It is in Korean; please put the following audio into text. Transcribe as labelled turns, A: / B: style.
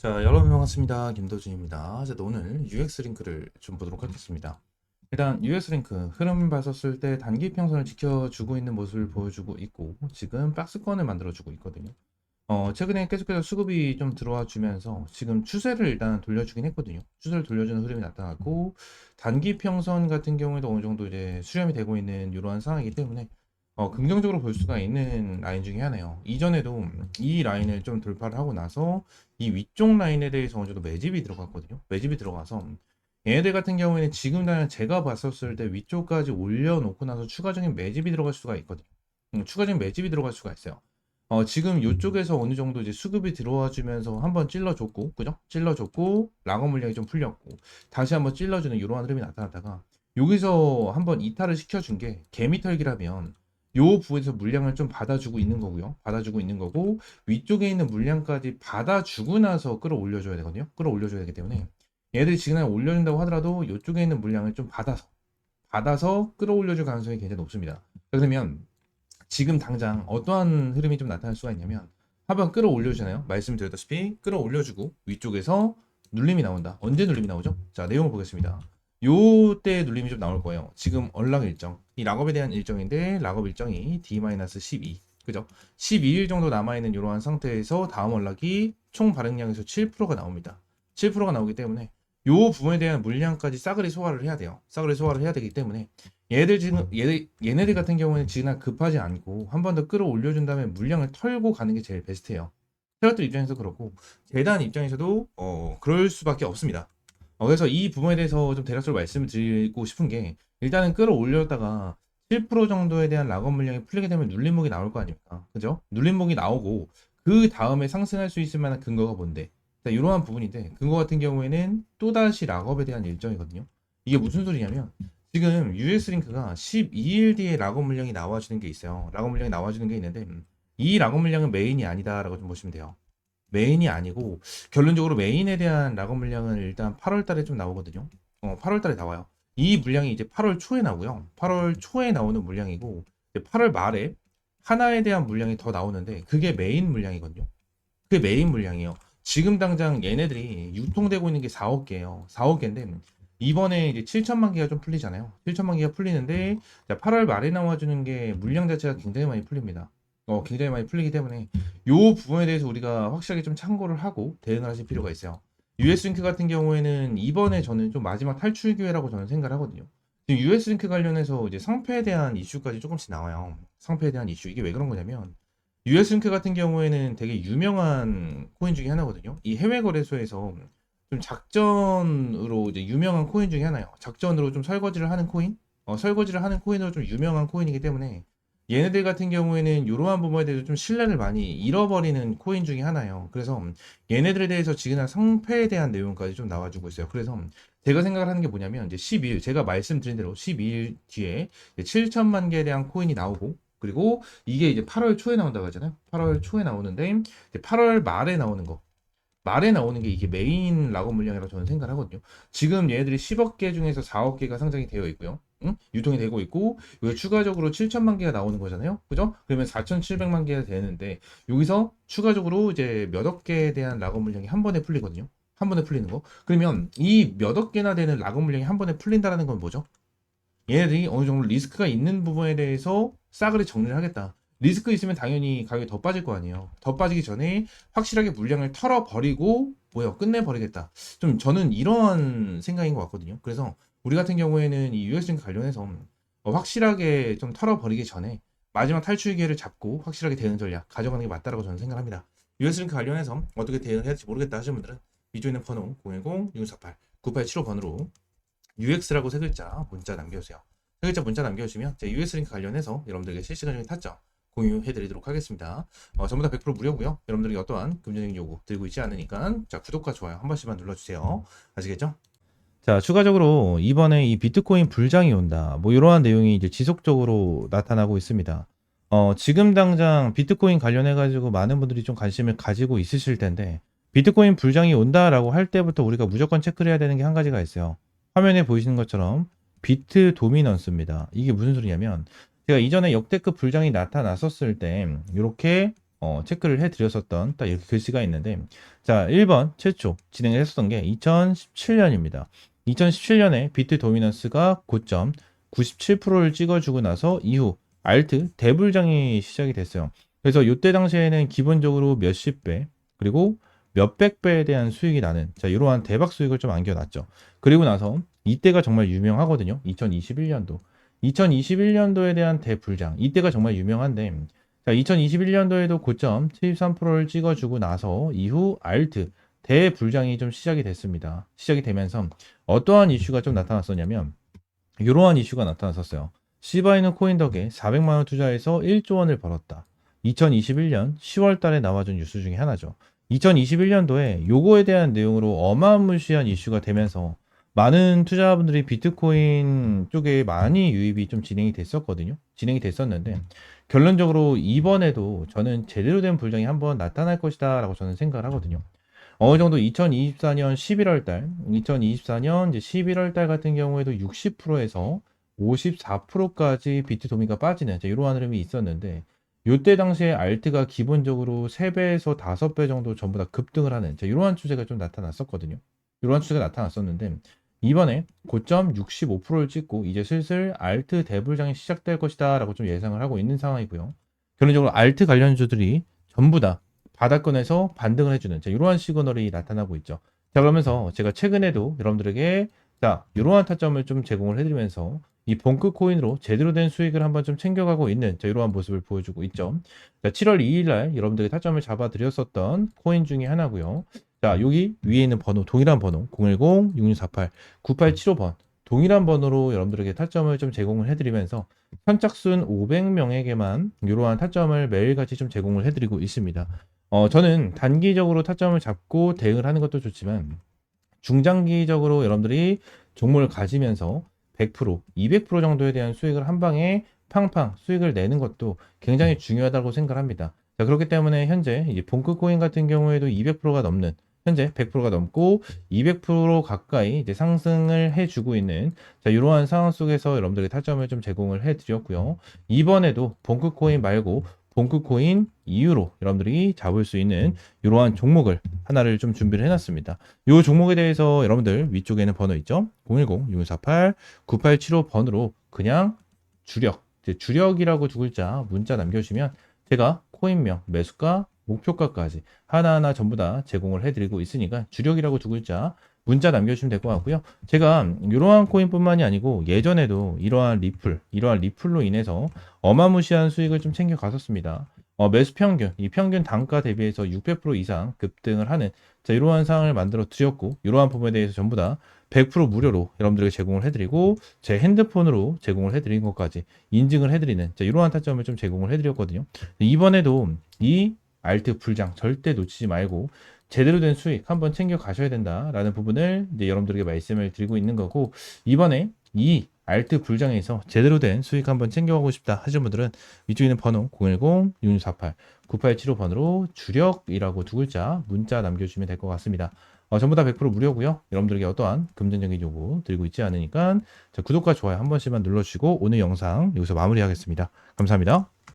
A: 자, 여러분 반갑습니다. 김도준입니다. 자, 오늘 UX 링크를 좀 보도록 하겠습니다. 일단 UX 링크 흐름 봤었을 때 단기 평선을 지켜주고 있는 모습을 보여주고 있고 지금 박스권을 만들어주고 있거든요. 최근에 계속해서 수급이 좀 들어와 주면서 지금 추세를 일단 돌려주긴 했거든요. 추세를 돌려주는 흐름이 나타났고 단기 평선 같은 경우에도 어느 정도 이제 수렴이 되고 있는 이러한 상황이기 때문에 긍정적으로 볼 수가 있는 라인 중에 하나예요. 이전에도 이 라인을 좀 돌파를 하고 나서 이 위쪽 라인에 대해서 어느 정도 매집이 들어갔거든요. 매집이 들어가서 얘네들 같은 경우에는 지금 당장 제가 봤었을 때 위쪽까지 올려놓고 나서 추가적인 매집이 들어갈 수가 있거든요. 추가적인 매집이 들어갈 수가 있어요. 지금 이쪽에서 어느 정도 이제 수급이 들어와 주면서 한번 찔러줬고, 그죠? 찔러줬고, 락어 물량이 좀 풀렸고, 다시 한번 찔러주는 이러한 흐름이 나타났다가, 여기서 한번 이탈을 시켜준 게 개미털기라면, 요 부분에서 물량을 좀 받아주고 있는 거고요. 받아주고 있는 거고, 위쪽에 있는 물량까지 받아주고 나서 끌어올려줘야 되거든요. 끌어올려줘야 되기 때문에, 얘들이 지금 올려준다고 하더라도, 이쪽에 있는 물량을 좀 받아서 끌어올려줄 가능성이 굉장히 높습니다. 그러면, 지금 당장 어떠한 흐름이 좀 나타날 수가 있냐면 한번 끌어올려주잖아요. 말씀드렸다시피 끌어올려주고 위쪽에서 눌림이 나온다. 언제 눌림이 나오죠? 자, 내용을 보겠습니다. 요때 눌림이 좀 나올 거예요. 지금 얼락 일정, 이 락업에 대한 일정인데 락업 일정이 D-12 그죠? 12일 정도 남아있는 이러한 상태에서 다음 얼락이 총 발행량에서 7%가 나옵니다. 7%가 나오기 때문에 요 부분에 대한 물량까지 싸그리 소화를 해야 돼요. 싸그리 소화를 해야 되기 때문에 얘네들 같은 경우는 지금 급하지 않고 한 번 더 끌어올려준 다음에 물량을 털고 가는 게 제일 베스트예요. 트럭들 입장에서 그렇고 재단 입장에서도 그럴 수밖에 없습니다. 그래서 이 부분에 대해서 좀 대략적으로 말씀을 드리고 싶은 게 일단은 끌어올렸다가 7% 정도에 대한 락업 물량이 풀리게 되면 눌림목이 나올 거 아닙니까? 그죠? 눌림목이 나오고 그 다음에 상승할 수 있을 만한 근거가 뭔데? 자, 이러한 부분인데 근거 같은 경우에는 또다시 락업에 대한 일정이거든요. 이게 무슨 소리냐면 지금 US 링크가 12일 뒤에 락업 물량이 나와주는 게 있어요. 락업 물량이 나와주는 게 있는데 이 락업 물량은 메인이 아니다라고 좀 보시면 돼요. 메인이 아니고 결론적으로 메인에 대한 락업 물량은 일단 8월 달에 좀 나오거든요. 8월 달에 나와요. 이 물량이 이제 8월 초에 나오고요. 8월 초에 나오는 물량이고 8월 말에 하나에 대한 물량이 더 나오는데 그게 메인 물량이거든요. 그게 메인 물량이에요. 지금 당장 얘네들이 유통되고 있는 게 4억 개예요. 4억 개인데 이번에 이제 7천만 개가 좀 풀리잖아요. 7천만 개가 풀리는데 8월 말에 나와주는 게 물량 자체가 굉장히 많이 풀립니다. 굉장히 많이 풀리기 때문에 요 부분에 대해서 우리가 확실하게 좀 참고를 하고 대응을 하실 필요가 있어요. US링크 같은 경우에는 이번에 저는 좀 마지막 탈출 기회라고 저는 생각을 하거든요. 지금 US링크 관련해서 이제 상패에 대한 이슈까지 조금씩 나와요. 상패에 대한 이슈. 이게 왜 그런 거냐면 US링크 같은 경우에는 되게 유명한 코인 중에 하나거든요. 이 해외 거래소에서 좀 작전으로 이제 유명한 코인 중에 하나예요. 작전으로 좀 설거지를 하는 코인? 설거지를 하는 코인으로 좀 유명한 코인이기 때문에 얘네들 같은 경우에는 이러한 부분에 대해서 좀 신뢰를 많이 잃어버리는 코인 중에 하나예요. 그래서 얘네들에 대해서 지금 상패에 대한 내용까지 좀 나와주고 있어요. 그래서 제가 생각을 하는 게 뭐냐면 이제 12일 제가 말씀드린 대로 12일 뒤에 7천만 개에 대한 코인이 나오고 그리고 이게 이제 8월 초에 나온다고 하잖아요. 8월 초에 나오는데 이제 8월 말에 나오는 거. 말에 나오는 게 이게 메인 락업 물량이라고 저는 생각을 하거든요. 지금 얘네들이 10억 개 중에서 4억 개가 상장이 되어 있고요. 응? 유통이 되고 있고, 여기 추가적으로 7천만 개가 나오는 거잖아요. 그죠? 그러면 4,700만 개가 되는데, 여기서 추가적으로 이제 몇 억 개에 대한 락업 물량이 한 번에 풀리거든요. 한 번에 풀리는 거. 그러면 이 몇 억 개나 되는 락업 물량이 한 번에 풀린다는 건 뭐죠? 얘네들이 어느 정도 리스크가 있는 부분에 대해서 싸그리 정리를 하겠다. 리스크 있으면 당연히 가격이 더 빠질 거 아니에요. 더 빠지기 전에 확실하게 물량을 털어버리고 뭐요 끝내버리겠다. 좀 저는 이런 생각인 것 같거든요. 그래서 우리 같은 경우에는 이 US링크 관련해서 확실하게 좀 털어버리기 전에 마지막 탈출 기회를 잡고 확실하게 대응 전략 가져가는 게 맞다라고 저는 생각합니다. US링크 관련해서 어떻게 대응을 해야 될지 모르겠다 하시는 분들은 위쪽에 있는 번호 010-6148-9875번으로 UX라고 세 글자 문자 남겨주세요. 세 글자 문자 남겨주시면 제 US 링크 관련해서 여러분들에게 실시간적인 타점 공유해드리도록 하겠습니다. 전부 다 100% 무료고요. 여러분들이 어떠한 금전적인 요구 들고 있지 않으니까 자 구독과 좋아요 한 번씩만 눌러주세요. 아시겠죠? 자, 추가적으로 이번에 이 비트코인 불장이 온다. 뭐 이러한 내용이 이제 지속적으로 나타나고 있습니다. 지금 당장 비트코인 관련해 가지고 많은 분들이 좀 관심을 가지고 있으실 텐데 비트코인 불장이 온다라고 할 때부터 우리가 무조건 체크를 해야 되는 게 한 가지가 있어요. 화면에 보이시는 것처럼 비트 도미넌스입니다. 이게 무슨 소리냐면 제가 이전에 역대급 불장이 나타났었을 때 이렇게 체크를 해드렸었던 딱 이렇게 글씨가 있는데, 자, 1번 최초 진행을 했었던 게 2017년입니다. 2017년에 비트 도미넌스가 고점 97%를 찍어주고 나서 이후 알트 대불장이 시작이 됐어요. 그래서 이때 당시에는 기본적으로 몇십 배 그리고 몇백 배에 대한 수익이 나는, 자, 이러한 대박 수익을 좀 안겨놨죠. 그리고 나서 이때가 정말 유명하거든요. 2021년도. 2021년도에 대한 대불장. 이때가 정말 유명한데, 자, 2021년도에도 고점 73%를 찍어주고 나서 이후 알트 대불장이 좀 시작이 됐습니다. 시작이 되면서 어떠한 이슈가 좀 나타났었냐면, 이러한 이슈가 나타났었어요. 시바이누 코인 덕에 400만 원 투자해서 1조 원을 벌었다. 2021년 10월 달에 나와준 뉴스 중에 하나죠. 2021년도에 요거에 대한 내용으로 어마무시한 이슈가 되면서 많은 투자자분들이 비트코인 쪽에 많이 유입이 좀 진행이 됐었거든요. 진행이 됐었는데 결론적으로 이번에도 저는 제대로 된 불장이 한번 나타날 것이다 라고 저는 생각을 하거든요. 어느 정도 2024년 11월 달, 2024년 이제 11월 달 같은 경우에도 60%에서 54%까지 비트 도미가 빠지는 이러한 흐름이 있었는데, 요때 당시에 알트가 기본적으로 3배에서 5배 정도 전부 다 급등을 하는 이러한 추세가 좀 나타났었거든요. 이러한 추세가 나타났었는데, 이번에 고점 65%를 찍고 이제 슬슬 알트 대불장이 시작될 것이다 라고 좀 예상을 하고 있는 상황이고요. 결론적으로 알트 관련주들이 전부 다 바닥권에서 반등을 해주는 이러한 시그널이 나타나고 있죠. 자, 그러면서 제가 최근에도 여러분들에게 자, 이러한 타점을 좀 제공을 해드리면서 이 본크 코인으로 제대로 된 수익을 한번 좀 챙겨가고 있는 이러한 모습을 보여주고 있죠. 자, 7월 2일 날 여러분들에게 타점을 잡아드렸었던 코인 중에 하나고요. 자, 여기 위에 있는 번호, 동일한 번호 010-6648-9875번 동일한 번호로 여러분들에게 타점을 좀 제공을 해드리면서 선착순 500명에게만 이러한 타점을 매일같이 좀 제공을 해드리고 있습니다. 저는 단기적으로 타점을 잡고 대응을 하는 것도 좋지만 중장기적으로 여러분들이 종목을 가지면서 100%, 200% 정도에 대한 수익을 한 방에 팡팡 수익을 내는 것도 굉장히 중요하다고 생각합니다. 자, 그렇기 때문에 현재 이제 본크 코인 같은 경우에도 200%가 넘는, 현재 100%가 넘고 200% 가까이 이제 상승을 해주고 있는 이러한 상황 속에서 여러분들에게 타점을 좀 제공을 해드렸고요. 이번에도 본크 코인 말고 본크 코인 이후로 여러분들이 잡을 수 있는 이러한 종목을 하나를 좀 준비를 해놨습니다. 이 종목에 대해서 여러분들 위쪽에는 번호 있죠? 010-6148-9875번으로 그냥 주력, 주력이라고 두 글자 문자 남겨주시면 제가 코인명, 매수가, 목표가까지 하나하나 전부 다 제공을 해드리고 있으니까 주력이라고 두 글자 문자 남겨주시면 될 것 같고요. 제가 이러한 코인뿐만이 아니고 예전에도 이러한 리플로 인해서 어마무시한 수익을 좀 챙겨 갔었습니다. 매수 평균, 이 평균 단가 대비해서 600% 이상 급등을 하는 이러한 상황을 만들어 드렸고, 이러한 부분에 대해서 전부 다 100% 무료로 여러분들에게 제공을 해드리고 제 핸드폰으로 제공을 해드린 것까지 인증을 해드리는 이러한 타점을 좀 제공을 해드렸거든요. 이번에도 이 알트 불장 절대 놓치지 말고 제대로 된 수익 한번 챙겨 가셔야 된다라는 부분을 이제 여러분들에게 말씀을 드리고 있는 거고, 이번에 이 알트 불장에서 제대로 된 수익 한번 챙겨가고 싶다 하시는 분들은 위쪽에 있는 번호 010-6648-9875번으로 주력이라고 두 글자 문자 남겨주시면 될 것 같습니다. 전부 다 100% 무료고요. 여러분들에게 어떠한 금전적인 요구 드리고 있지 않으니까 구독과 좋아요 한 번씩만 눌러주시고 오늘 영상 여기서 마무리하겠습니다. 감사합니다.